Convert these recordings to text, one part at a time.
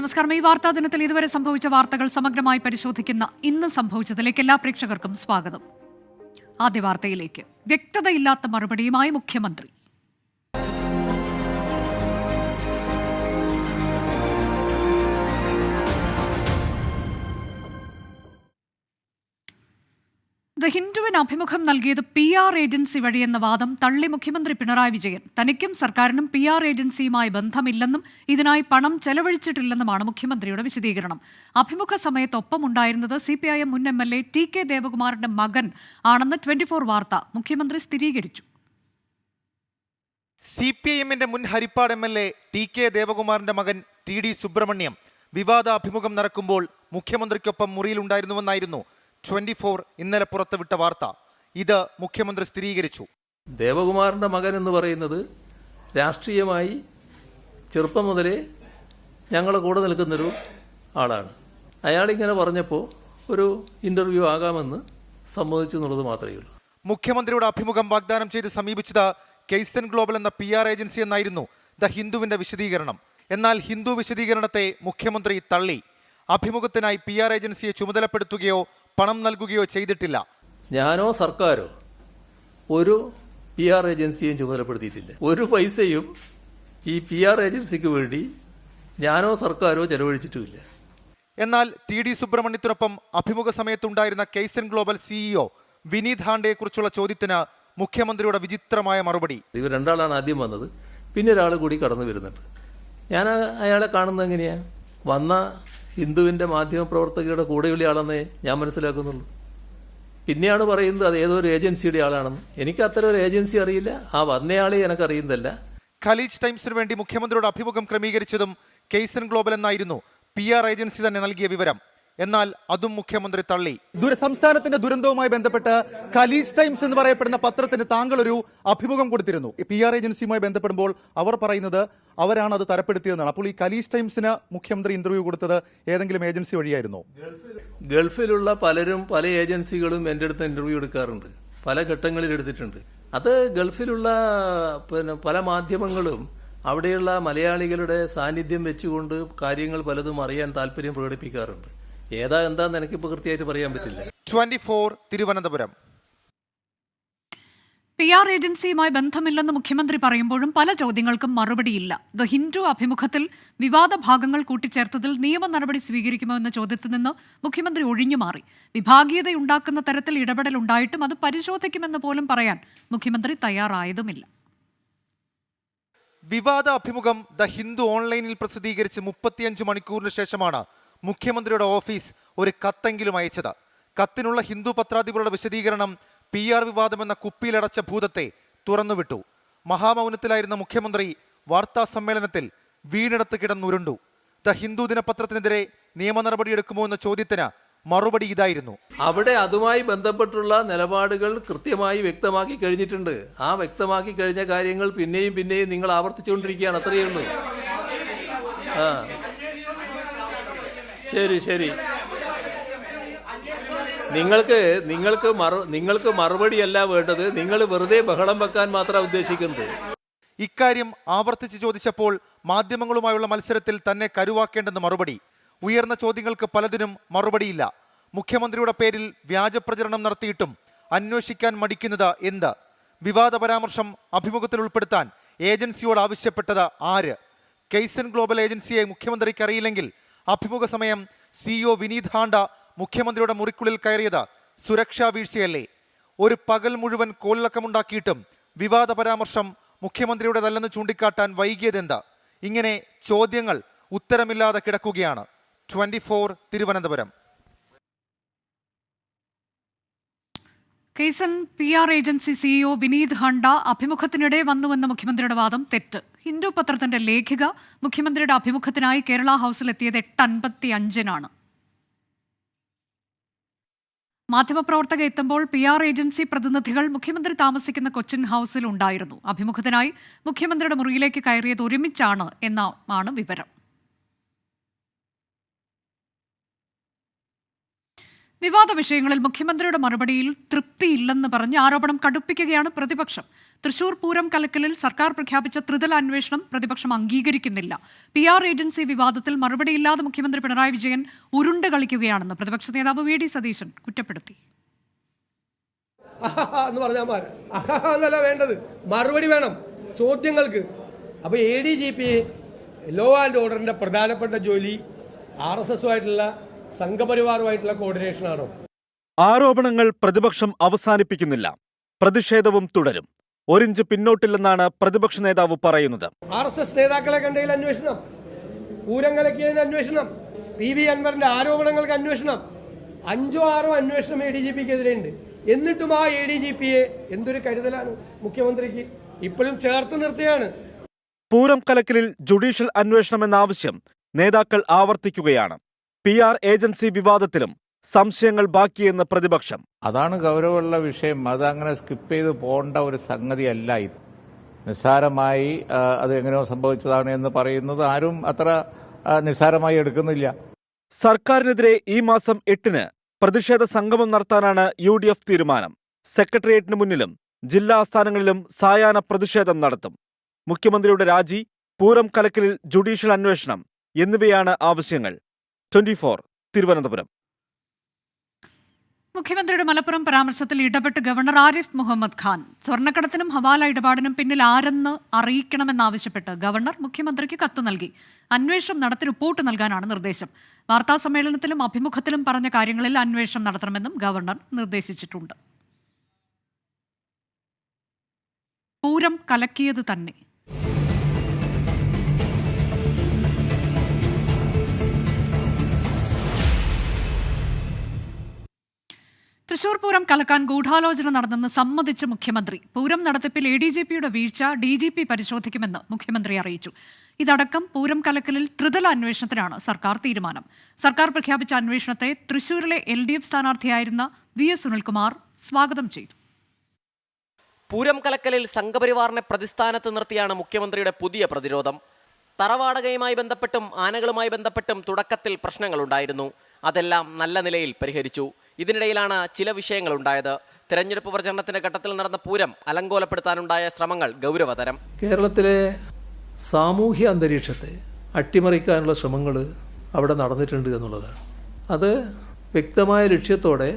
നമസ്കാരം. ഈ വാർത്താ ദിനത്തിൽ ഇതുവരെ സംഭവിച്ച വാർത്തകൾ സമഗ്രമായി പരിശോധിക്കുന്ന ഇന്ന് സംഭവിച്ചതിലേക്ക് എല്ലാ പ്രേക്ഷകർക്കും സ്വാഗതം. ആദ്യ വാർത്തയിലേക്ക്. വ്യക്തതയില്ലാത്ത മറുപടിയുമായി മുഖ്യമന്ത്രി. ദ ഹിന്ദുവിന് അഭിമുഖം നൽകിയത് PR ഏജൻസി വഴിയെന്ന വാദം തള്ളി മുഖ്യമന്ത്രി പിണറായി വിജയൻ. തനിക്കും സർക്കാരിനും PR ഏജൻസിയുമായി ബന്ധമില്ലെന്നും ഇതിനായി പണം ചെലവഴിച്ചിട്ടില്ലെന്നുമാണ് മുഖ്യമന്ത്രിയുടെ വിശദീകരണം. അഭിമുഖ സമയത്ത് ഒപ്പമുണ്ടായിരുന്നത് CPIM മുൻ MLA TK ദേവകുമാറിന്റെ മകൻ ആണെന്ന് 24 വാർത്ത മുഖ്യമന്ത്രി സ്ഥിരീകരിച്ചു. CPIM-ന്റെ മുൻ ഹരിപ്പാട് MLA TK ദേവകുമാറിന്റെ മകൻ TD സുബ്രഹ്മണ്യം വിവാദ അഭിമുഖം നടക്കുമ്പോൾ മുഖ്യമന്ത്രിക്കൊപ്പം മുറിയിലുണ്ടായിരുന്നുവെന്നായിരുന്നു 24 ഇന്നലെ പുറത്തുവിട്ട വാർത്ത. ഇത് മുഖ്യമന്ത്രി സ്ഥിരീകരിച്ചു. ദേവകുമാറിന്റെ മകൻ എന്ന് പറയുന്നത് രാഷ്ട്രീയമായി ചെറുപ്പം മുതലേ ഞങ്ങളെ കൂടെ നിൽക്കുന്നൊരു ആളാണ്. അയാളിങ്ങനെ പറഞ്ഞപ്പോൾ ഒരു ഇന്റർവ്യൂ ആകാമെന്ന് സമ്മതിച്ചു എന്നുള്ളത് മാത്രമേ ഉള്ളൂ. മുഖ്യമന്ത്രിയുടെ അഭിമുഖം വാഗ്ദാനം ചെയ്ത് സമീപിച്ചത് കെയ്സൺ ഗ്ലോബൽ എന്ന PR ഏജൻസി എന്നായിരുന്നു ദ ഹിന്ദുവിന്റെ വിശദീകരണം. എന്നാൽ ഹിന്ദു വിശദീകരണത്തെ മുഖ്യമന്ത്രി തള്ളി. അഭിമുഖത്തിനായി PR ഏജൻസിയെ ചുമതലപ്പെടുത്തുകയോ പണം നൽകുകയോ ചെയ്തിട്ടില്ല. ഞാനോ സർക്കാരോ ഒരു PR ഏജൻസിയും ചുമതലപ്പെടുത്തിയിട്ടില്ല. ഒരു പൈസയും ഈ PR ഏജൻസിക്ക് വേണ്ടി ഞാനോ സർക്കാരോ ചെലവഴിച്ചിട്ടുമില്ല. എന്നാൽ TD സുബ്രഹ്മണ്യത്തിനൊപ്പം അഭിമുഖ സമയത്തുണ്ടായിരുന്ന കെയ്സൺ ഗ്ലോബൽ CEO വിനീത് ഹാണ്ടയെ കുറിച്ചുള്ള ചോദ്യത്തിന് മുഖ്യമന്ത്രിയുടെ വിചിത്രമായ മറുപടി. ഇവർ രണ്ടാളാണ് ആദ്യം വന്നത്, പിന്നെ ഒരാൾ കൂടി കടന്നു വരുന്നുണ്ട്. ഞാൻ അയാളെ കാണുന്നത് എങ്ങനെയാ? വന്ന ഹിന്ദുവിൻ്റെ മാധ്യമപ്രവർത്തകരുടെ കൂടെയുള്ള ആളെന്നേ ഞാൻ മനസ്സിലാക്കുന്നുള്ളൂ. പിന്നെയാണ് പറയുന്നത് അത് ഏതോ ഒരു ഏജൻസിയുടെ ആളാണെന്ന്. എനിക്ക് അത്തരം ഒരു ഏജൻസി അറിയില്ല, ആ വന്നയാളെ എനിക്കറിയുന്നതല്ല. ഖലീജ് ടൈംസിന് വേണ്ടി മുഖ്യമന്ത്രിയുടെ അഭിമുഖം ക്രമീകരിച്ചതും കെയ്സൺ ഗ്ലോബൽ എന്നായിരുന്നു PR ഏജൻസി തന്നെ നൽകിയ വിവരം. എന്നാൽ അതും മുഖ്യമന്ത്രി തള്ളി. സംസ്ഥാനത്തിന്റെ ദുരന്തവുമായി ബന്ധപ്പെട്ട് ഖലീജ് ടൈംസ് എന്ന് പറയപ്പെടുന്ന പത്രത്തിന് താങ്കൾ ഒരു അഭിമുഖം കൊടുത്തിരുന്നു. PR ഏജൻസിയുമായി ബന്ധപ്പെടുമ്പോൾ അവർ പറയുന്നത് അവരാണ് അത് തരപ്പെടുത്തിയതെന്നാണ്. അപ്പോൾ ഈ ഖലീജ് ടൈംസിന് മുഖ്യമന്ത്രി ഇന്റർവ്യൂ കൊടുത്തത് ഏതെങ്കിലും ഏജൻസി വഴിയായിരുന്നോ? ഗൾഫിലുള്ള പലരും പല ഏജൻസികളും എൻ്റെ അടുത്ത് ഇന്റർവ്യൂ എടുക്കാറുണ്ട്, പല ഘട്ടങ്ങളിൽ എടുത്തിട്ടുണ്ട്. അത് ഗൾഫിലുള്ള പല മാധ്യമങ്ങളും അവിടെയുള്ള മലയാളികളുടെ സാന്നിധ്യം വെച്ചുകൊണ്ട് കാര്യങ്ങൾ പലതും അറിയാൻ താല്പര്യം പ്രകടിപ്പിക്കാറുണ്ട്. എന്താന്ന് എനിക്കിപ്പോൾ കൃത്യമായിട്ട് പറയാൻ പറ്റില്ല. 24 തിരുവനന്തപുരം. PR ഏജൻസിയുമായി ബന്ധമില്ലെന്ന് മുഖ്യമന്ത്രി പറയുമ്പോഴും പല ചോദ്യങ്ങൾക്കും മറുപടിയില്ല. ദ ഹിന്ദു അഭിമുഖത്തിൽ വിവാദ ഭാഗങ്ങൾ കൂട്ടിച്ചേർത്തതിൽ നിയമ നടപടി സ്വീകരിക്കുമോ എന്ന ചോദ്യത്തിൽ നിന്ന് മുഖ്യമന്ത്രി ഒഴിഞ്ഞുമാറി. വിഭാഗീയതയുണ്ടാക്കുന്ന തരത്തിൽ ഇടപെടലുണ്ടായിട്ടും അത് പരിശോധിക്കുമെന്ന് പോലും പറയാൻ മുഖ്യമന്ത്രി തയ്യാറായതുമില്ല. വിവാദ അഭിമുഖം ദ ഹിന്ദു ഓൺലൈനിൽ പ്രസിദ്ധീകരിച്ച് 35 മണിക്കൂറിന് ശേഷമാണ് മുഖ്യമന്ത്രിയുടെ ഓഫീസ് ഒരു കത്തെങ്കിലും അയച്ചത്. കത്തിനുള്ള ഹിന്ദു പത്രാധിപരുടെ വിശദീകരണം PR വിവാദമെന്ന കുപ്പിയിലടച്ച ഭൂതത്തെ തുറന്നുവിട്ടു. മഹാമൗനത്തിലായിരുന്ന മുഖ്യമന്ത്രി വാർത്താ സമ്മേളനത്തിൽ വീണിടത്ത് കിടന്നുരുണ്ടു. ദ ഹിന്ദു ദിനപത്രത്തിനെതിരെ നിയമ നടപടിയെടുക്കുമോ എന്ന ചോദ്യത്തിന് മറുപടി ഇതായിരുന്നു. അവിടെ അതുമായി ബന്ധപ്പെട്ടുള്ള നിലപാടുകൾ കൃത്യമായി വ്യക്തമാക്കി കഴിഞ്ഞിട്ടുണ്ട്. ആ വ്യക്തമാക്കി കഴിഞ്ഞ കാര്യങ്ങൾ പിന്നെയും പിന്നെയും നിങ്ങൾ ആവർത്തിച്ചുകൊണ്ടിരിക്കുകയാണ്, അത്രയേ ഉള്ളൂ. ശരി, നിങ്ങൾക്ക് മറുപടിയല്ല വേണ്ടത്, നിങ്ങൾ വെറുതെ ബഹളം വെക്കാൻ മാത്രമാണ് ഉദ്ദേശിക്കുന്നത്. ഇക്കാര്യം ആവർത്തിച്ച് ചോദിച്ചപ്പോൾ മാധ്യമങ്ങളുമായുള്ള മത്സരത്തിൽ തന്നെ കരുവാക്കേണ്ടെന്ന് മറുപടി. ഉയർന്ന ചോദ്യങ്ങൾക്ക് പലതിനും മറുപടിയില്ല. മുഖ്യമന്ത്രിയുടെ പേരിൽ വ്യാജ പ്രചരണം നടത്തിയിട്ടും അന്വേഷിക്കാൻ മടിക്കുന്നത് എന്ത്? വിവാദ പരാമർശം അഭിമുഖത്തിൽ ഉൾപ്പെടുത്താൻ ഏജൻസിയോട് ആവശ്യപ്പെട്ടത് ആര്? കെയ്സൺ ഗ്ലോബൽ ഏജൻസിയെ മുഖ്യമന്ത്രിക്ക് അറിയില്ലെങ്കിൽ അഭിമുഖ സമയം CEO വിനീത് ഹാണ്ട മുഖ്യമന്ത്രിയുടെ മുറിക്കുള്ളിൽ കയറിയത് സുരക്ഷാ വീഴ്ചയല്ലേ? ഒരു പകൽ മുഴുവൻ കോളിളക്കമുണ്ടാക്കിയിട്ടും വിവാദ പരാമർശം മുഖ്യമന്ത്രിയുടേതല്ലെന്ന് ചൂണ്ടിക്കാട്ടാൻ വൈകിയതെന്ത്? ഇങ്ങനെ ചോദ്യങ്ങൾ ഉത്തരമില്ലാതെ കിടക്കുകയാണ്. 24 Thiruvananthapuram. Kaizen PR agency CEO Vineeth Handa അഭിമുഖത്തിനിടെ വന്നുവെന്ന മുഖ്യമന്ത്രിയുടെ വാദം തെറ്റ്. ഹിന്ദു പത്രത്തിന്റെ ലേഖിക മുഖ്യമന്ത്രിയുടെ അഭിമുഖത്തിനായി കേരള ഹൗസിലെത്തിയത് 8:55-നാണ്. മാധ്യമപ്രവർത്തക എത്തുമ്പോൾ PR ഏജൻസി പ്രതിനിധികൾ മുഖ്യമന്ത്രി താമസിക്കുന്ന കൊച്ചിൻ ഹൗസിൽ ഉണ്ടായിരുന്നു. അഭിമുഖത്തിനായി മുഖ്യമന്ത്രിയുടെ മുറിയിലേക്ക് കയറിയത് ഒരുമിച്ചാണ് എന്നാണ് വിവരം. വിവാദ വിഷയങ്ങളിൽ മുഖ്യമന്ത്രിയുടെ മറുപടിയിൽ തൃപ്തിയില്ലെന്ന് പറഞ്ഞ് ആരോപണം കടുപ്പിക്കുകയാണ് പ്രതിപക്ഷം. തൃശൂർ പൂരം കലക്കലിൽ സർക്കാർ പ്രഖ്യാപിച്ച ത്രിതല അന്വേഷണം പ്രതിപക്ഷം അംഗീകരിക്കുന്നില്ല. PR ഏജൻസി വിവാദത്തിൽ മറുപടിയില്ലാതെ മുഖ്യമന്ത്രി പിണറായി വിജയൻ ഉരുണ്ട് കളിക്കുകയാണെന്ന് പ്രതിപക്ഷ നേതാവ് VD സതീശൻ കുറ്റപ്പെടുത്തി. എന്ന് പറഞ്ഞാൽ എന്നല്ല വേണ്ടത്, മറുപടി വേണം ചോദ്യങ്ങൾക്ക്. അപ്പോൾ ADGP ലോ ആൻഡ് ഓർഡറിന്റെ പ്രധാനപ്പെട്ട ജോലി RSSുമായിട്ടുള്ള സംഘപരിവാറുമായിട്ടുള്ള കോർഡിനേഷൻ ആണോ? ആരോപണങ്ങൾ പ്രതിപക്ഷം അവസാനിപ്പിക്കുന്നില്ല. പ്രതിഷേധവും തുടരും. ഒരിഞ്ച് പിന്നോട്ടില്ലെന്നാണ് പ്രതിപക്ഷ നേതാവ് പറയുന്നത്. RSS നേതാക്കളെ കണ്ടതിൽ അന്വേഷണം, പൂരം കലക്കിയതിന് അന്വേഷണം, PV അൻവറിന്റെ ആരോപണങ്ങൾക്ക് അന്വേഷണം, 5 or 6 അന്വേഷണം ADGPക്കെതിരെ ഉണ്ട്. എന്നിട്ടും ആ ADGPയെ എന്തൊരു കരുതലാണ് മുഖ്യമന്ത്രിക്ക്, ഇപ്പോഴും ചേർത്ത് നിർത്തുകയാണ്. പൂരം കലക്കലിൽ ജുഡീഷ്യൽ അന്വേഷണമെന്ന ആവശ്യം നേതാക്കൾ ആവർത്തിക്കുകയാണ്. PR ഏജൻസി വിവാദത്തിലും സംശയങ്ങൾ ബാക്കിയെന്ന് പ്രതിപക്ഷം. അതാണ് ഗൗരവമുള്ള വിഷയം. അതങ്ങനെ സ്കിപ്പ് ചെയ്ത് പോകേണ്ട ഒരു സംഗതിയല്ല ഇത്. നിസ്സാരമായി അത് എങ്ങനെയോ സംഭവിച്ചതാണ് എന്ന് പറയുന്നത് ആരും അത്ര നിസ്സാരമായി എടുക്കുന്നില്ല. സർക്കാരിനെതിരെ ഈ മാസം 8-ന് പ്രതിഷേധ സംഗമം നടത്താനാണ് UDF തീരുമാനം. സെക്രട്ടേറിയറ്റിന് മുന്നിലും ജില്ലാ ആസ്ഥാനങ്ങളിലും സായാഹ്ന പ്രതിഷേധം നടത്തും. മുഖ്യമന്ത്രിയുടെ രാജി, പൂരം കലക്കലിൽ ജുഡീഷ്യൽ അന്വേഷണം എന്നിവയാണ് ആവശ്യങ്ങൾ. 24 തിരുവനന്തപുരം. മുഖ്യമന്ത്രിയുടെ മലപ്പുറം പരാമർശത്തിൽ ഇടപെട്ട് ഗവർണർ ആരിഫ് മുഹമ്മദ് ഖാൻ. സ്വർണ്ണക്കടത്തിനും ഹവാല ഇടപാടിനും പിന്നിൽ ആരെന്ന് അറിയിക്കണമെന്നാവശ്യപ്പെട്ട് ഗവർണർ മുഖ്യമന്ത്രിക്ക് കത്ത് നൽകി. അന്വേഷണം നടത്തി റിപ്പോർട്ട് നൽകാനാണ് നിർദ്ദേശം. വാർത്താസമ്മേളനത്തിലും അഭിമുഖത്തിലും പറഞ്ഞ കാര്യങ്ങളിൽ അന്വേഷണം നടത്തണമെന്നും ഗവർണർ നിർദ്ദേശിച്ചിട്ടുണ്ട്. പൂരം കലക്കിയത് തന്നെ. തൃശൂർ പൂരം കലക്കാൻ ഗൂഢാലോചന നടന്നെന്ന് സമ്മതിച്ച മുഖ്യമന്ത്രി. പൂരം നടത്തിപ്പിൽ ADGPയുടെ വീഴ്ച DGP പരിശോധിക്കുമെന്ന് മുഖ്യമന്ത്രി അറിയിച്ചു. ഇതടക്കം പൂരം കലക്കലിൽ ത്രിതല അന്വേഷണത്തിനാണ് സർക്കാർ തീരുമാനം. സർക്കാർ പ്രഖ്യാപിച്ച അന്വേഷണത്തെ തൃശൂരിലെ LDF സ്ഥാനാർത്ഥിയായിരുന്ന VS സുനിൽകുമാർ സ്വാഗതം ചെയ്തു. പൂരം കലക്കലിൽ സംഘപരിവാറിനെ പ്രതിസ്ഥാനത്ത് നിർത്തിയാണ് മുഖ്യമന്ത്രിയുടെ പുതിയ പ്രതിരോധം. തറവാടകയുമായി ബന്ധപ്പെട്ടും ആനകളുമായി ബന്ധപ്പെട്ടും തുടക്കത്തിൽ പ്രശ്നങ്ങളുണ്ടായിരുന്നു. അതെല്ലാം നല്ല നിലയിൽ പരിഹരിച്ചു. ഇതിനിടയിലാണ് ചില വിഷയങ്ങളുണ്ടായത്. തെരഞ്ഞെടുപ്പ് പ്രചരണത്തിന്റെ ഘട്ടത്തിൽ നടന്ന പൂരം അലങ്കോലപ്പെടുത്താനുണ്ടായ ശ്രമങ്ങൾ ഗൗരവതരം. കേരളത്തിലെ സാമൂഹ്യ അന്തരീക്ഷത്തെ അട്ടിമറിക്കാനുള്ള ശ്രമങ്ങൾ അവിടെ നടന്നിട്ടുണ്ട് എന്നുള്ളതാണ്. അത് വ്യക്തമായ ലക്ഷ്യത്തോടെ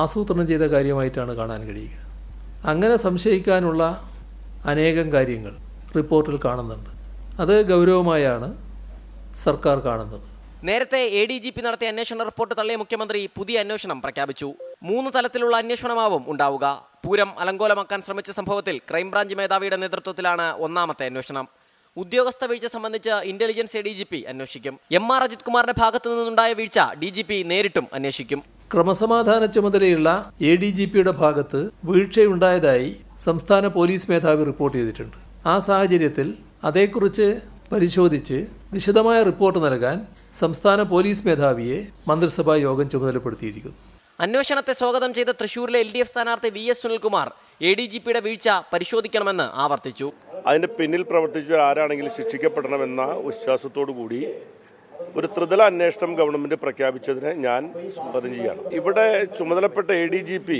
ആസൂത്രണം ചെയ്ത കാര്യമായിട്ടാണ് കാണാൻ കഴിയുക. അങ്ങനെ സംശയിക്കാനുള്ള അനേകം കാര്യങ്ങൾ റിപ്പോർട്ടിൽ കാണുന്നുണ്ട്. അത് ഗൗരവമായാണ് സർക്കാർ കാണുന്നത്. നേരത്തെ ADGP നടത്തിയ അന്വേഷണ റിപ്പോർട്ട് തള്ളിയ മുഖ്യമന്ത്രി പുതിയ അന്വേഷണം പ്രഖ്യാപിച്ചു. 3 തലത്തിലുള്ള അന്വേഷണമാവും ഉണ്ടാവുക. പൂരം അലങ്കോലമാക്കാൻ ശ്രമിച്ച സംഭവത്തിൽ ക്രൈംബ്രാഞ്ച് മേധാവിയുടെ നേതൃത്വത്തിലാണ് 1ാമത്തെ അന്വേഷണം. ഉദ്യോഗസ്ഥ വീഴ്ച സംബന്ധിച്ച് ഇന്റലിജൻസ് ADGP അന്വേഷിക്കും. MR അജിത് കുമാറിന്റെ ഭാഗത്തു നിന്നുണ്ടായ വീഴ്ച DGP നേരിട്ടും അന്വേഷിക്കും. ക്രമസമാധാന ചുമതലയുള്ള ADGPയുടെ ഭാഗത്ത് വീഴ്ചയുണ്ടായതായി സംസ്ഥാന പോലീസ് മേധാവി റിപ്പോർട്ട് ചെയ്തിട്ടുണ്ട്. ആ സാഹചര്യത്തിൽ അതേക്കുറിച്ച് പരിശോധിച്ച് വിശദമായ റിപ്പോർട്ട് നൽകാൻ സംസ്ഥാന പോലീസ് മേധാവിയെ മന്ത്രിസഭാ യോഗം ചുമതലപ്പെടുത്തിയിരിക്കുന്നു. അന്വേഷണത്തെ സ്വാഗതം ചെയ്ത തൃശൂരിലെ LDF സ്ഥാനാർത്ഥി VS സുനിൽകുമാർ ADGPയുടെ വീഴ്ച പരിശോധിക്കണമെന്ന് ആവർത്തിച്ചു. അതിന്റെ പിന്നിൽ പ്രവർത്തിച്ച ആരാണെങ്കിലും ശിക്ഷിക്കപ്പെടണമെന്ന വിശ്വാസത്തോടു കൂടി ഒരു ത്രിതല അന്വേഷണം ഗവൺമെന്റ് പ്രഖ്യാപിച്ചതിന് ഞാൻ സ്വാഗതം ചെയ്യാണ്. ഇവിടെ ചുമതലപ്പെട്ട ADGP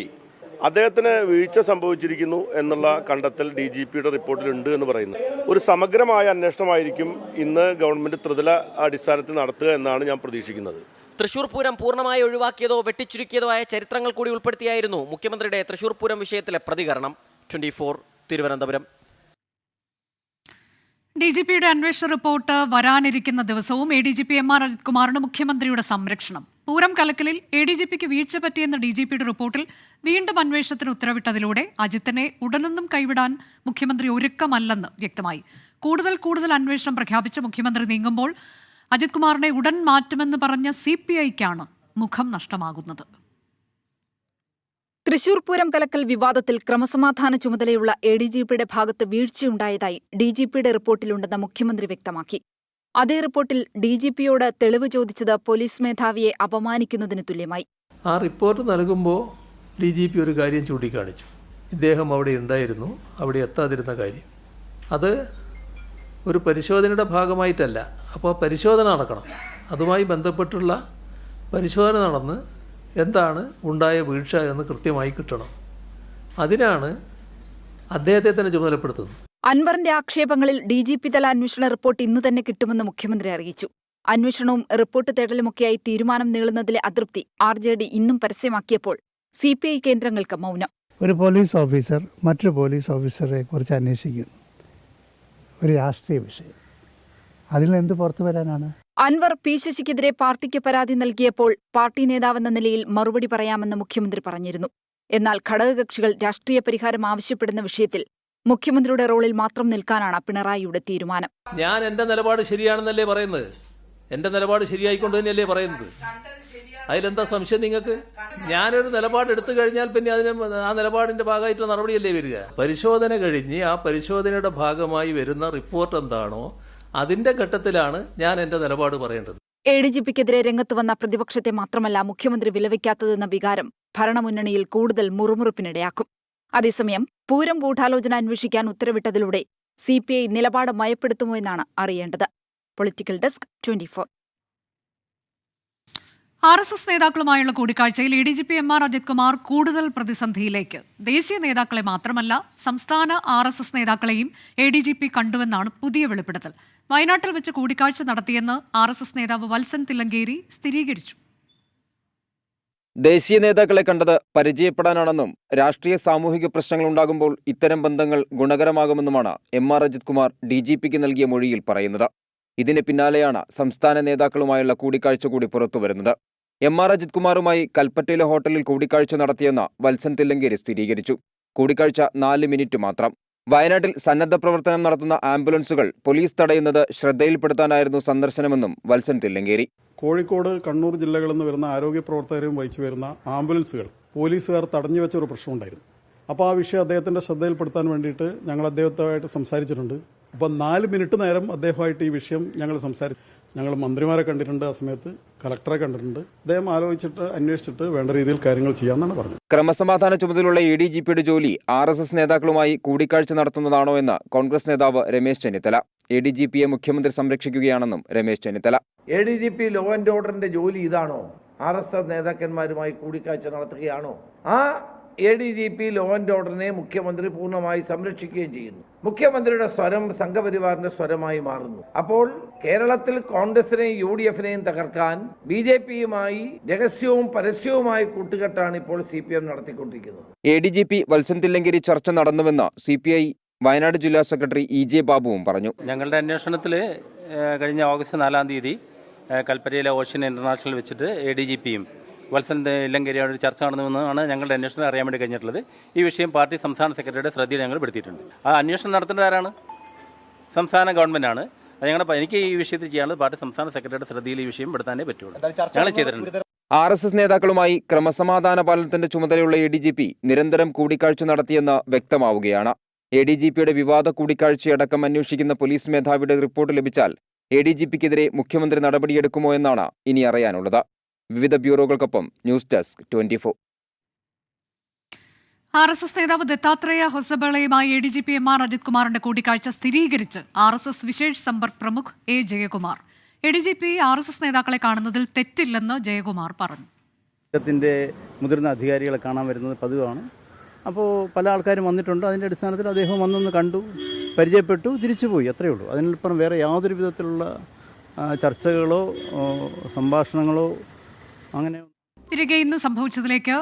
അദ്ദേഹത്തിന് വീഴ്ച സംഭവിച്ചിരിക്കുന്നു എന്നുള്ള കണ്ടെത്തൽ DGPയുടെ റിപ്പോർട്ടിലുണ്ട് എന്ന് പറയുന്നു. ഒരു സമഗ്രമായ അന്വേഷണമായിരിക്കും ഇന്ന് ഗവൺമെന്റ് ത്രിതല അടിസ്ഥാനത്തിൽ നടത്തുക എന്നാണ് ഞാൻ പ്രതീക്ഷിക്കുന്നത്. തൃശൂർ പൂരം പൂർണ്ണമായി ഒഴിവാക്കിയതോ വെട്ടിച്ചുരുക്കിയതോ ആയ ചരിത്രങ്ങൾ കൂടി ഉൾപ്പെടുത്തിയായിരുന്നു മുഖ്യമന്ത്രിയുടെ തൃശൂർ പൂരം വിഷയത്തിലെ പ്രതികരണം. 24 തിരുവനന്തപുരം. DGPയുടെ അന്വേഷണ റിപ്പോർട്ട് വരാനിരിക്കുന്ന ദിവസവും ADGP MR അജിത് കുമാറിന് മുഖ്യമന്ത്രിയുടെ സംരക്ഷണം. പൂരം കലക്കലിൽ ADGPക്ക് വീഴ്ച പറ്റിയെന്ന DGPയുടെ റിപ്പോർട്ടിൽ വീണ്ടും അന്വേഷണത്തിന് ഉത്തരവിട്ടതിലൂടെ അജിത്തിനെ ഉടനൊന്നും കൈവിടാൻ മുഖ്യമന്ത്രി ഒരുക്കമല്ലെന്ന് വ്യക്തമായി. കൂടുതൽ അന്വേഷണം പ്രഖ്യാപിച്ച് മുഖ്യമന്ത്രി നീങ്ങുമ്പോൾ അജിത് കുമാറിനെ ഉടൻ മാറ്റുമെന്ന് പറഞ്ഞ CPIക്കാണ് മുഖം നഷ്ടമാകുന്നത്. തൃശൂർ പൂരം കലക്കൽ വിവാദത്തിൽ ക്രമസമാധാന ചുമതലയുള്ള ADGPയുടെ ഭാഗത്ത് വീഴ്ചയുണ്ടായതായി DGPയുടെ റിപ്പോർട്ടിലുണ്ടെന്ന് മുഖ്യമന്ത്രി വ്യക്തമാക്കി. അതേ റിപ്പോർട്ടിൽ DGPയോട് തെളിവ് ചോദിച്ചത് പോലീസ് മേധാവിയെ അപമാനിക്കുന്നതിന് തുല്യമായി. ആ റിപ്പോർട്ട് നൽകുമ്പോൾ DGP ഒരു കാര്യം ചൂണ്ടിക്കാണിച്ചു. ഇദ്ദേഹം അവിടെ ഉണ്ടായിരുന്നു, അവിടെ എത്താതിരുന്ന കാര്യം. അത് ഒരു പരിശോധനയുടെ ഭാഗമായിട്ടല്ല. അപ്പോൾ പരിശോധന നടക്കണം. അതുമായി ബന്ധപ്പെട്ടുള്ള പരിശോധന നടന്ന് എന്താണ് ഉണ്ടായ വീഴ്ച എന്ന് കൃത്യമായി കിട്ടണം. അതിനാണ് അദ്ദേഹത്തെ തന്നെ ചുമതലപ്പെടുത്തുന്നത്. അൻവറിന്റെ ആക്ഷേപങ്ങളിൽ DGP തല അന്വേഷണ റിപ്പോർട്ട് ഇന്ന് തന്നെ കിട്ടുമെന്ന് മുഖ്യമന്ത്രി അറിയിച്ചു. അന്വേഷണവും റിപ്പോർട്ട് തേടലുമൊക്കെയായി തീരുമാനം നീളുന്നതിലെ അതൃപ്തി RJD ഇന്നും പരസ്യമാക്കിയപ്പോൾ CPI കേന്ദ്രങ്ങൾക്ക് മൗനം. ഒരു പോലീസ് ഓഫീസർ മറ്റൊരു പോലീസ് ഓഫീസറെ കുറിച്ച് അന്വേഷിക്കുന്നു, ഒരു രാഷ്ട്രീയ വിഷയം, അതിൽ എന്ത് പുറത്തു വരാനാണ്? അൻവർ P. ശശിക്കെതിരെ പാർട്ടിക്ക് പരാതി നൽകിയപ്പോൾ പാർട്ടി നേതാവെന്ന നിലയിൽ മറുപടി പറയാമെന്ന് മുഖ്യമന്ത്രി പറഞ്ഞിരുന്നു. എന്നാൽ ഘടകകക്ഷികൾ രാഷ്ട്രീയ പരിഹാരം ആവശ്യപ്പെടുന്ന വിഷയത്തിൽ മുഖ്യമന്ത്രിയുടെ റോളിൽ മാത്രം നിൽക്കാനാണ് പിണറായിയുടെ തീരുമാനം. ഞാൻ എൻ്റെ നിലപാട് ശരിയാണെന്നല്ലേ പറയുന്നത്, എൻ്റെ നിലപാട് ശരിയായിക്കൊണ്ട് തന്നെയല്ലേ പറയുന്നത്. അതിലെന്താ സംശയം നിങ്ങൾക്ക്? ഞാനൊരു നിലപാട് എടുത്തു കഴിഞ്ഞാൽ പിന്നെ ആ നിലപാടിന്റെ ഭാഗമായിട്ടുള്ള നടപടിയല്ലേ വരിക. പരിശോധന കഴിഞ്ഞ് ആ പരിശോധനയുടെ ഭാഗമായി വരുന്ന റിപ്പോർട്ട് എന്താണോ അതിന്റെ ഘട്ടത്തിലാണ് ഞാൻ എൻ്റെ നിലപാട് പറയേണ്ടത്. ADGPക്കെതിരെ രംഗത്ത് വന്ന പ്രതിപക്ഷത്തെ മാത്രമല്ല മുഖ്യമന്ത്രി വിലവയ്ക്കാത്തതെന്ന വികാരം ഭരണമുന്നണിയിൽ കൂടുതൽ മുറുമുറുപ്പിനിടയാക്കും. അതേസമയം പൂരം ഗൂഢാലോചന അന്വേഷിക്കാൻ ഉത്തരവിട്ടതിലൂടെ CPI നിലപാട് മയപ്പെടുത്തുമോ എന്നാണ് അറിയേണ്ടത്. Political desk 24. RSS നേതാക്കളുമായുള്ള കൂടിക്കാഴ്ചയിൽ ADGP MR അജിത് കുമാർ കൂടുതൽ പ്രതിസന്ധിയിലേക്ക്. ദേശീയ നേതാക്കളെ മാത്രമല്ല സംസ്ഥാന RSS നേതാക്കളെയും ADGP കണ്ടുവെന്നാണ് പുതിയ വെളിപ്പെടുത്തൽ. വയനാട്ടിൽ വെച്ച് കൂടിക്കാഴ്ച നടത്തിയെന്ന് RSS നേതാവ് വത്സൻ തില്ലങ്കേരി സ്ഥിരീകരിച്ചു. ദേശീയ നേതാക്കളെ കണ്ടത് പരിചയപ്പെടാനാണെന്നും രാഷ്ട്രീയ സാമൂഹിക പ്രശ്നങ്ങളുണ്ടാകുമ്പോൾ ഇത്തരം ബന്ധങ്ങൾ ഗുണകരമാകുമെന്നുമാണ് MR അജിത് കുമാർ DGPക്ക് നൽകിയ മൊഴിയിൽ പറയുന്നത്. ഇതിന് പിന്നാലെയാണ് സംസ്ഥാന നേതാക്കളുമായുള്ള കൂടിക്കാഴ്ച കൂടി പുറത്തുവരുന്നത്. MR അജിത് കുമാറുമായി കൽപ്പറ്റയിലെ ഹോട്ടലിൽ കൂടിക്കാഴ്ച നടത്തിയെന്ന് വത്സൻ തില്ലങ്കേരി സ്ഥിരീകരിച്ചു. കൂടിക്കാഴ്ച 4 മിനിറ്റ് മാത്രം. വയനാട്ടിൽ സന്നദ്ധ പ്രവർത്തനം നടത്തുന്ന ആംബുലൻസുകൾ പോലീസ് തടയുന്നത് ശ്രദ്ധയിൽപ്പെടുത്താനായിരുന്നു സന്ദർശനമെന്നും വത്സൻ തില്ലങ്കേരി. കോഴിക്കോട്, കണ്ണൂർ ജില്ലകളിൽ നിന്ന് വരുന്ന ആരോഗ്യ പ്രവർത്തകരും വഹിച്ചു വരുന്ന ആംബുലൻസുകൾ പോലീസുകാർ തടഞ്ഞു വെച്ച ഒരു പ്രശ്നമുണ്ടായിരുന്നു. അപ്പോൾ ആ വിഷയം അദ്ദേഹത്തിൻ്റെ ശ്രദ്ധയിൽപ്പെടുത്താൻ വേണ്ടിയിട്ട് ഞങ്ങൾ അദ്ദേഹവുമായിട്ട് സംസാരിച്ചിട്ടുണ്ട്. അപ്പോൾ 4 മിനിറ്റ് നേരം അദ്ദേഹമായിട്ട് ഈ വിഷയം ഞങ്ങൾ സംസാരിച്ചു. ഞങ്ങൾ മന്ത്രിമാരെ കണ്ടിട്ടുണ്ട്, ആ സമയത്ത് കലക്ടറെ കണ്ടിട്ടുണ്ട്. അദ്ദേഹം ആലോചിച്ചിട്ട് അന്വേഷിച്ചിട്ട് വേണ്ട രീതിയിൽ കാര്യങ്ങൾ ചെയ്യാമെന്നാണ് പറഞ്ഞത്. ക്രമസമാധാന ചുമതലയുള്ള ADGPയുടെ ജോലി RSS നേതാക്കളുമായി കൂടിക്കാഴ്ച നടത്തുന്നതാണോ എന്ന് കോൺഗ്രസ് നേതാവ് രമേശ് ചെന്നിത്തല. ADGPയെ മുഖ്യമന്ത്രി സംരക്ഷിക്കുകയാണെന്നും Ramesh Chennithala. ADGP law and ഓർഡറിന്റെ ജോലി ഇതാണോ? RSS നേതാക്കന്മാരുമായി കൂടിക്കാഴ്ച നടത്തുകയാണോ? ആ ADGP ലോ ആൻഡ് ഓർഡറിനെ മുഖ്യമന്ത്രി പൂർണ്ണമായി സംരക്ഷിക്കുകയും ചെയ്യുന്നു. മുഖ്യമന്ത്രിയുടെ സ്വരം സംഘപരിവാറിന്റെ സ്വരമായി മാറുന്നു. അപ്പോൾ കേരളത്തിൽ കോൺഗ്രസിനെയും UDFനെയും തകർക്കാൻ BJPയുമായി രഹസ്യവും പരസ്യവുമായ കൂട്ടുകെട്ടാണ് ഇപ്പോൾ CPM നടത്തിക്കൊണ്ടിരിക്കുന്നത്. ADGP വത്സൻ തില്ലങ്കേരി ചർച്ച നടന്നുവെന്ന് CPI വയനാട് ജില്ലാ സെക്രട്ടറി EJ ബാബുവും പറഞ്ഞു. ഞങ്ങളുടെ അന്വേഷണത്തിൽ കഴിഞ്ഞ ഓഗസ്റ്റ് 4-ാം തീയതി കൽപ്പറ്റയിലെ ഓഷ്യൻ ഇന്റർനാഷണൽ വെച്ചിട്ട് ADGPയും വത്സൻ തില്ലങ്കേരിയോട് ചർച്ച നടന്നുവെന്നാണ് ഞങ്ങളുടെ അന്വേഷണം അറിയാൻ വേണ്ടി കഴിഞ്ഞിട്ടുള്ളത്. ഈ വിഷയം പാർട്ടി സംസ്ഥാന സെക്രട്ടറിയുടെ ശ്രദ്ധയിൽ ഞങ്ങൾ പെടുത്തിയിട്ടുണ്ട്. ആ അന്വേഷണം നടത്തേണ്ടത് ആരാണ്? സംസ്ഥാന ഗവൺമെന്റാണ്. എനിക്ക് ഈ വിഷയത്തിൽ ചെയ്യാനുള്ളത് പാർട്ടി സംസ്ഥാന സെക്രട്ടറിയുടെ ശ്രദ്ധയിൽ ഈ വിഷയം പെടുത്താനേ പറ്റുള്ളൂ. ഞങ്ങൾ ചെയ്തിട്ടുണ്ട്. RSS നേതാക്കളുമായി ക്രമസമാധാന പാലനത്തിന്റെ ചുമതലയുള്ള ADGP നിരന്തരം കൂടിക്കാഴ്ച നടത്തിയെന്ന് വ്യക്തമാവുകയാണ്. ADGPയുടെ വിവാദ കൂടിക്കാഴ്ചയടക്കം അന്വേഷിക്കുന്ന പോലീസ് മേധാവിയുടെ റിപ്പോർട്ട് ലഭിച്ചാൽ ADGPക്കെതിരെ മുഖ്യമന്ത്രി നടപടിയെടുക്കുമോ എന്നാണ് ഇനി അറിയാനുള്ളത്. വിവിധ ബ്യൂറോകൾക്കൊപ്പം ന്യൂസ് ഡെസ്ക് 24. RSS നേതാവ് ദത്താത്രേയ ഹൊസബളയുമായി ADGP MR അജിത് കുമാറിന്റെ കൂടിക്കാഴ്ച സ്ഥിരീകരിച്ച് RSS വിശേഷ് Sampark പ്രമുഖ് A. Jayakumar. ADGP RSS നേതാക്കളെ കാണുന്നതിൽ തെറ്റില്ലെന്ന് ജയകുമാർ പറഞ്ഞു. മുതിർന്ന അധികാരികളെ കാണാൻ വരുന്നത് പതിവാണ്. അപ്പോൾ പല ആൾക്കാരും വന്നിട്ടുണ്ട്. അതിൻ്റെ അടിസ്ഥാനത്തിൽ അദ്ദേഹം വന്നൊന്ന് കണ്ടു, പരിചയപ്പെട്ടു, തിരിച്ചുപോയി, അത്രയേ ഉള്ളൂ. അതിനപ്പുറം വേറെ യാതൊരു വിധത്തിലുള്ള ചർച്ചകളോ സംഭാഷണങ്ങളോ അങ്ങനെ. തിരികെ ഇന്ന് സംഭവിച്ചതിലേക്ക്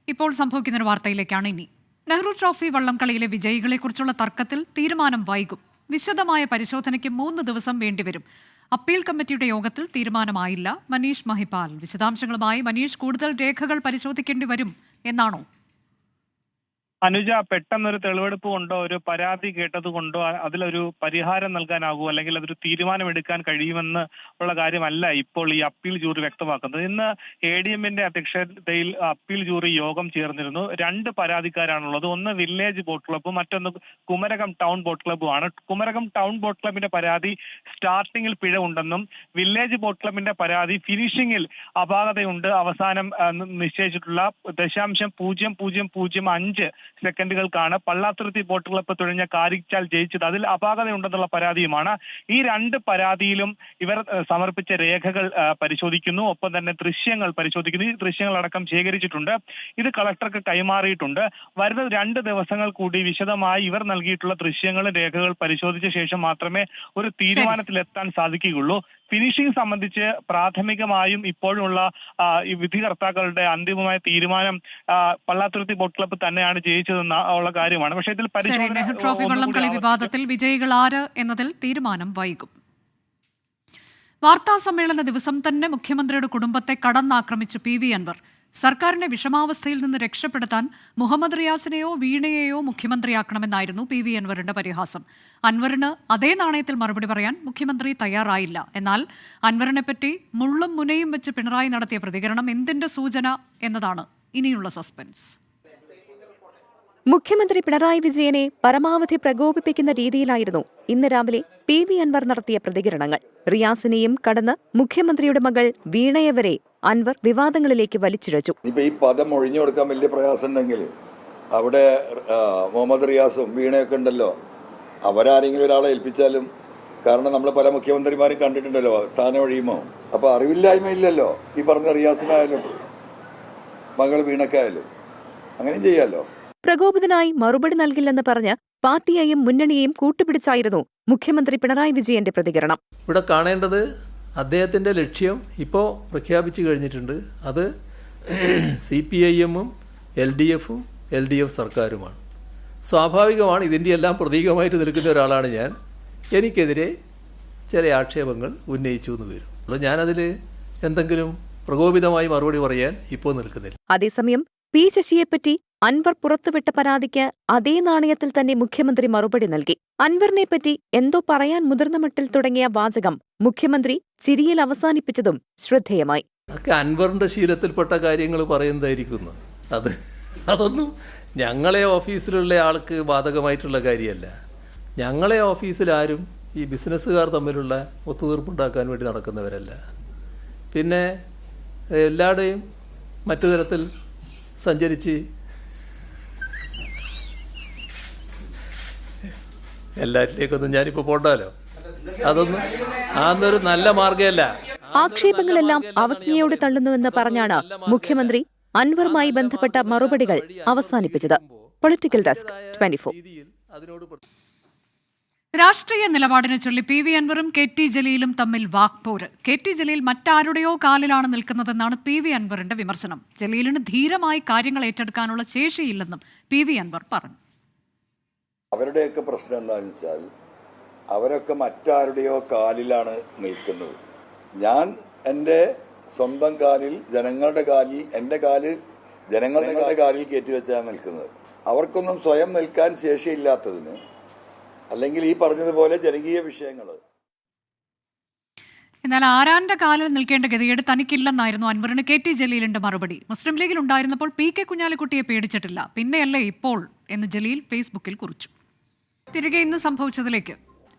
ഇപ്പോൾ സംഭവിക്കുന്നൊരു വാർത്തയിലേക്കാണ് ഇനി. നെഹ്റു ട്രോഫി വള്ളംകളിയിലെ വിജയികളെക്കുറിച്ചുള്ള തർക്കത്തിൽ തീരുമാനം വൈകും. വിശദമായ പരിശോധനയ്ക്ക് 3 ദിവസം വേണ്ടിവരും. അപ്പീൽ കമ്മിറ്റിയുടെ യോഗത്തിൽ തീരുമാനമായില്ല. മനീഷ് മഹിപാൽ വിശദാംശങ്ങളുമായി. മനീഷ്, കൂടുതൽ രേഖകൾ പരിശോധിക്കേണ്ടി വരും എന്നാണോ? അനുജ, പെട്ടെന്നൊരു തെളിവെടുപ്പ് കൊണ്ടോ ഒരു പരാതി കേട്ടതുകൊണ്ടോ അതിലൊരു പരിഹാരം നൽകാനാകുമോ അല്ലെങ്കിൽ അതൊരു തീരുമാനമെടുക്കാൻ കഴിയുമെന്ന് ഉള്ള കാര്യമല്ല ഇപ്പോൾ ഈ അപ്പീൽ ജൂറി വ്യക്തമാക്കുന്നത്. ഇന്ന് ADMന്റെ അധ്യക്ഷതയിൽ അപ്പീൽ ജൂറി യോഗം ചേർന്നിരുന്നു. 2 പരാതിക്കാരാണുള്ളത്. ഒന്ന് വില്ലേജ് ബോട്ട് ക്ലബ്ബും മറ്റൊന്ന് കുമരകം ടൗൺ ബോട്ട് ക്ലബ്ബുമാണ്. കുമരകം ടൗൺ ബോട്ട് ക്ലബിന്റെ പരാതി സ്റ്റാർട്ടിങ്ങിൽ പിഴ ഉണ്ടെന്നും വില്ലേജ് ബോട്ട് ക്ലബിന്റെ പരാതി ഫിനിഷിംഗിൽ അപാകതയുണ്ട്, അവസാനം നിശ്ചയിച്ചിട്ടുള്ള 0.0005 സെക്കൻഡുകൾക്കാണ് പള്ളാത്തുരുത്തി ബോട്ട് ക്ലബ്ബ് തുഴഞ്ഞ കാരിച്ചാൽ ജയിച്ചത്. അതിൽ അപാകതയുണ്ടെന്നുള്ള പരാതിയുമാണ്. ഈ 2 പരാതിയിലും ഇവർ സമർപ്പിച്ച രേഖകൾ പരിശോധിക്കുന്നു, ഒപ്പം തന്നെ ദൃശ്യങ്ങൾ പരിശോധിക്കുന്നു. ഈ ദൃശ്യങ്ങളടക്കം ശേഖരിച്ചിട്ടുണ്ട്. ഇത് കളക്ടർക്ക് കൈമാറിയിട്ടുണ്ട്. വരുന്ന 2 ദിവസങ്ങൾ കൂടി വിശദമായി ഇവർ നൽകിയിട്ടുള്ള ദൃശ്യങ്ങളും രേഖകൾ പരിശോധിച്ച ശേഷം മാത്രമേ ഒരു തീരുമാനത്തിലെത്താൻ സാധിക്കുകയുള്ളൂ. ഫിനിഷിംഗ് സംബന്ധിച്ച് പ്രാഥമികമായും ഇപ്പോഴുള്ള ഈ വിധികർത്താക്കളുടെ അന്തിമമായ തീരുമാനം പള്ളാത്തുരുത്തി ബോട്ട് ക്ലബ്ബ് തന്നെയാണ് ജയിച്ചതെന്ന ഉള്ള കാര്യമാണ്. പക്ഷേ ഇതിൽ നെഹ്റു ട്രോഫി വള്ളംകളി വിവാദത്തിൽ വിജയികൾ ആര് എന്നതിൽ തീരുമാനം വൈകും. വാർത്താ സമ്മേളന ദിവസം തന്നെ മുഖ്യമന്ത്രിയുടെ കുടുംബത്തെ കടന്നാക്രമിച്ച് PV അൻവർ. സർക്കാരിനെ വിഷമാവസ്ഥയിൽ നിന്ന് രക്ഷപ്പെടുത്താൻ മുഹമ്മദ് റിയാസിനെയോ വീണയെയോ മുഖ്യമന്ത്രിയാക്കണമെന്നായിരുന്നു PV അൻവറിന്റെ പരിഹാസം. അൻവറിന് അതേ നാണയത്തിൽ മറുപടി പറയാൻ മുഖ്യമന്ത്രി തയ്യാറായില്ല. എന്നാൽ അൻവറിനെപ്പറ്റി മുള്ളും മുനയും വെച്ച് പിണറായി നടത്തിയ പ്രതികരണം എന്തിന്റെ സൂചന എന്നതാണ് ഇനിയുള്ള സസ്പെൻസ്. മുഖ്യമന്ത്രി പിണറായി വിജയനെ പരമാവധി പ്രകോപിപ്പിക്കുന്ന രീതിയിലായിരുന്നു ഇന്ന് രാവിലെ PV അൻവർ നടത്തിയ പ്രതികരണങ്ങൾ. റിയാസിനെയും കടന്ന് മുഖ്യമന്ത്രിയുടെ മകൾ വീണയെ വരെ അൻവർ വിവാദങ്ങളിലേക്ക് വലിച്ചിഴച്ചു. ഇപ്പൊ ഈ പദം ഒഴിഞ്ഞു കൊടുക്കാൻ വലിയ പ്രയാസം ഉണ്ടെങ്കിൽ അവിടെ മുഹമ്മദ് റിയാസും വീണയൊക്കെ ഉണ്ടല്ലോ, അവരാരെങ്കിലും ഒരാളെ ഏൽപ്പിച്ചാലും. കാരണം നമ്മൾ പല മുഖ്യമന്ത്രിമാരും കണ്ടിട്ടുണ്ടല്ലോ സ്ഥാനം ഒഴിയുമോ. അപ്പൊ അറിവില്ലായ്മയില്ലല്ലോ ഈ പറഞ്ഞ റിയാസിനായാലും മകൾ വീണക്കായാലും. അങ്ങനെയും ചെയ്യാലോ. പ്രകോപിതനായി മറുപടി നൽകില്ലെന്ന് പറഞ്ഞ് പാർട്ടിയെയും മുന്നണിയെയും കൂട്ടുപിടിച്ചായിരുന്നു മുഖ്യമന്ത്രി പിണറായി വിജയന്റെ പ്രതികരണം. ഇവിടെ കാണേണ്ടത് അദ്ദേഹത്തിൻ്റെ ലക്ഷ്യം ഇപ്പോൾ പ്രഖ്യാപിച്ചു കഴിഞ്ഞിട്ടുണ്ട്. അത് CPIM-ഉം LDF-ഉം LDF സർക്കാരുമാണ്. സ്വാഭാവികമാണ്, ഇതിൻ്റെ എല്ലാം പ്രതീകമായിട്ട് നിൽക്കുന്ന ഒരാളാണ് ഞാൻ. എനിക്കെതിരെ ചില ആക്ഷേപങ്ങൾ ഉന്നയിച്ചു എന്ന് വരും. അപ്പോൾ ഞാനതിൽ എന്തെങ്കിലും പ്രകോപിതമായി മറുപടി പറയാൻ ഇപ്പോൾ നിൽക്കുന്നില്ല. അതേസമയം P ശശിയെപ്പറ്റി അൻവർ പുറത്തുവിട്ട പരാതിക്ക് അതേ നാണയത്തിൽ തന്നെ മുഖ്യമന്ത്രി മറുപടി നൽകി. അൻവറിനെപ്പറ്റി എന്തോ പറയാൻ മുതിർന്ന മട്ടിൽ തുടങ്ങിയ വാചകം മുഖ്യമന്ത്രി ചിരിയിൽ അവസാനിപ്പിച്ചതും ശ്രദ്ധേയമായി. അൻവറിന്റെ ശീലത്തിൽപ്പെട്ട കാര്യങ്ങൾ പറയുന്നതായിരിക്കുന്നു. അതൊന്നും ഞങ്ങളെ ഓഫീസിലുള്ള ആൾക്ക് ബാധകമായിട്ടുള്ള കാര്യമല്ല. ഞങ്ങളെ ഓഫീസിൽ ആരും ഈ ബിസിനസ്സുകാർ തമ്മിലുള്ള ഒത്തുതീർപ്പുണ്ടാക്കാൻ വേണ്ടി നടക്കുന്നവരല്ല. പിന്നെ എല്ലാവരുടെയും മറ്റു തരത്തിൽ സഞ്ചരിച്ച് എല്ലാറ്റിലേക്കൊന്നും ഞാനിപ്പോൾ പോണ്ടാലോ. അതൊരു നല്ല മാർഗമല്ല. ആക്ഷേപങ്ങളെല്ലാം അവജ്ഞയോടെ തള്ളുന്നുവെന്ന് പറഞ്ഞാണ് മുഖ്യമന്ത്രി അൻവറുമായി ബന്ധപ്പെട്ട മറുപടികൾ അവസാനിപ്പിച്ചത്. Political desk 24. രാഷ്ട്രീയ നിലപാടിനെ ചൊല്ലി PV അൻവറും KT ജലീലും തമ്മിൽ വാക്പോര്. KT ജലീൽ മറ്റാരുടെയോ കാലിലാണ് നിൽക്കുന്നതെന്നാണ് PV അൻവറിന്റെ വിമർശനം. ജലീലിന് ധീരമായി കാര്യങ്ങൾ ഏറ്റെടുക്കാനുള്ള ശേഷിയില്ലെന്നും PV അൻവർ പറഞ്ഞു. അവരുടെയൊക്കെ പ്രശ്നം എന്താണെന്ന് വെച്ചാൽ അവരൊക്കെ മറ്റാരുടെയോ കാലിലാണ് നിൽക്കുന്നത്. ഞാൻ എൻ്റെ സ്വന്തം കാലിൽ, ജനങ്ങളുടെ കാലിൽ, എൻ്റെ കാലിൽ ജനങ്ങളുടെ കാലിൽ കയറ്റിവെച്ചാണ് നിൽക്കുന്നത്. അവർക്കൊന്നും സ്വയം നിൽക്കാൻ ശേഷിയില്ലാത്തതിന്, അല്ലെങ്കിൽ ഈ പറഞ്ഞതുപോലെ ജനകീയ വിഷയങ്ങൾ. എന്നാൽ ആരാന്റെ കാലിൽ നിൽക്കേണ്ട ഗതികേട് തനിക്കില്ലെന്നായിരുന്നു അൻവറിന് KT ജലീലിന്റെ മറുപടി. മുസ്ലിം ലീഗിൽ ഉണ്ടായിരുന്നപ്പോൾ PK കുഞ്ഞാലിക്കുട്ടിയെ പേടിച്ചിട്ടില്ല, പിന്നെയല്ലേ ഇപ്പോൾ എന്ന് ജലീൽ ഫേസ്ബുക്കിൽ കുറിച്ചു. തിരികെ ഇന്ന് സംഭവിച്ചതിലേക്ക്.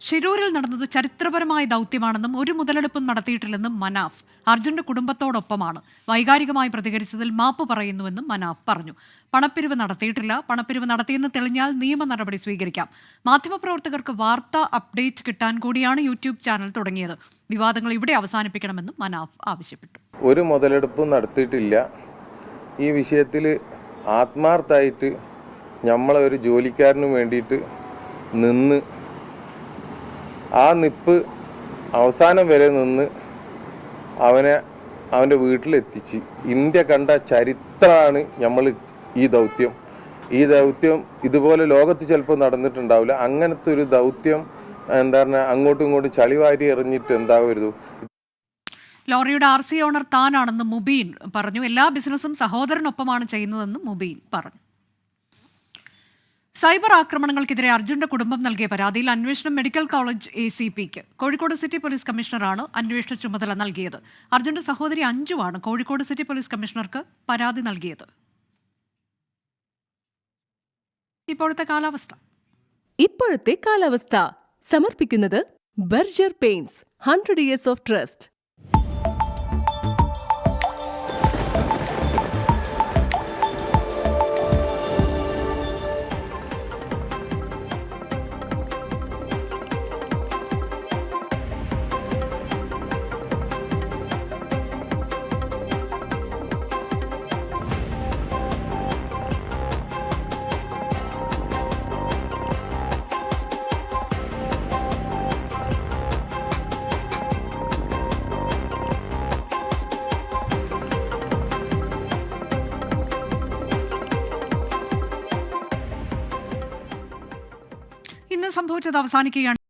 ഷിരൂരിൽ നടന്നത് ചരിത്രപരമായ ദൗത്യമാണെന്നും ഒരു മുതലെടുപ്പും നടത്തിയിട്ടില്ലെന്നും മനാഫ്. അർജുന്റെ കുടുംബത്തോടൊപ്പമാണ്. വൈകാരികമായി പ്രതികരിച്ചതിൽ മാപ്പ് പറയുന്നുവെന്നും മനാഫ് പറഞ്ഞു. പണപ്പിരിവ് നടത്തിയിട്ടില്ല. പണപ്പിരിവ് നടത്തിയെന്ന് തെളിഞ്ഞാൽ നിയമ നടപടി സ്വീകരിക്കാം. മാധ്യമപ്രവർത്തകർക്ക് വാർത്താ അപ്ഡേറ്റ് കിട്ടാൻ കൂടിയാണ് യൂട്യൂബ് ചാനൽ തുടങ്ങിയത്. വിവാദങ്ങൾ ഇവിടെ അവസാനിപ്പിക്കണമെന്നും മനാഫ് ആവശ്യപ്പെട്ടു. ഒരു മുതലെടുപ്പും നടത്തിയിട്ടില്ല. ഈ വിഷയത്തിൽ ആത്മാർത്ഥമായിട്ട് നമ്മളെ ഒരു ജോലിക്കാരന് വേണ്ടിയിട്ട് നിന്ന് ആ നിപ്പ് അവസാനം വരെ നിന്ന് അവൻ്റെ വീട്ടിലെത്തിച്ച് ഇന്ത്യ കണ്ട ചരിത്രമാണ് നമ്മൾ ഈ ദൗത്യം. ഇതുപോലെ ലോകത്ത് ചിലപ്പോൾ നടന്നിട്ടുണ്ടാവില്ല. അങ്ങനത്തെ ഒരു ദൗത്യം എന്താ പറഞ്ഞാൽ അങ്ങോട്ടും ഇങ്ങോട്ടും ചളിവാരി എറിഞ്ഞിട്ട് എന്താവരുത്. ലോറിയുടെ RC ഓണർ താനാണെന്ന് മുബീൻ പറഞ്ഞു. എല്ലാ ബിസിനസ്സും സഹോദരനൊപ്പമാണ് ചെയ്യുന്നതെന്നും മുബീൻ പറഞ്ഞു. സൈബർ ആക്രമണങ്ങൾക്കെതിരെ അർജുന്റെ കുടുംബം നൽകിയ പരാതിയിൽ അന്വേഷണം മെഡിക്കൽ കോളേജ് ACPക്ക്. കോഴിക്കോട് സിറ്റി പോലീസ് കമ്മീഷണറാണ് അന്വേഷണ ചുമതല നൽകിയത്. അർജുന്റെ സഹോദരി അഞ്ജുവാണ് കോഴിക്കോട് സിറ്റി പോലീസ് കമ്മീഷണർക്ക് പരാതി നൽകിയത്. ഇപ്പോഴത്തെ കാലാവസ്ഥ സമർപ്പിക്കുന്നത് Berger paints 100 years of trust. ഇന്ന് സംഭവിച്ചത് അവസാനിക്കുകയാണ്.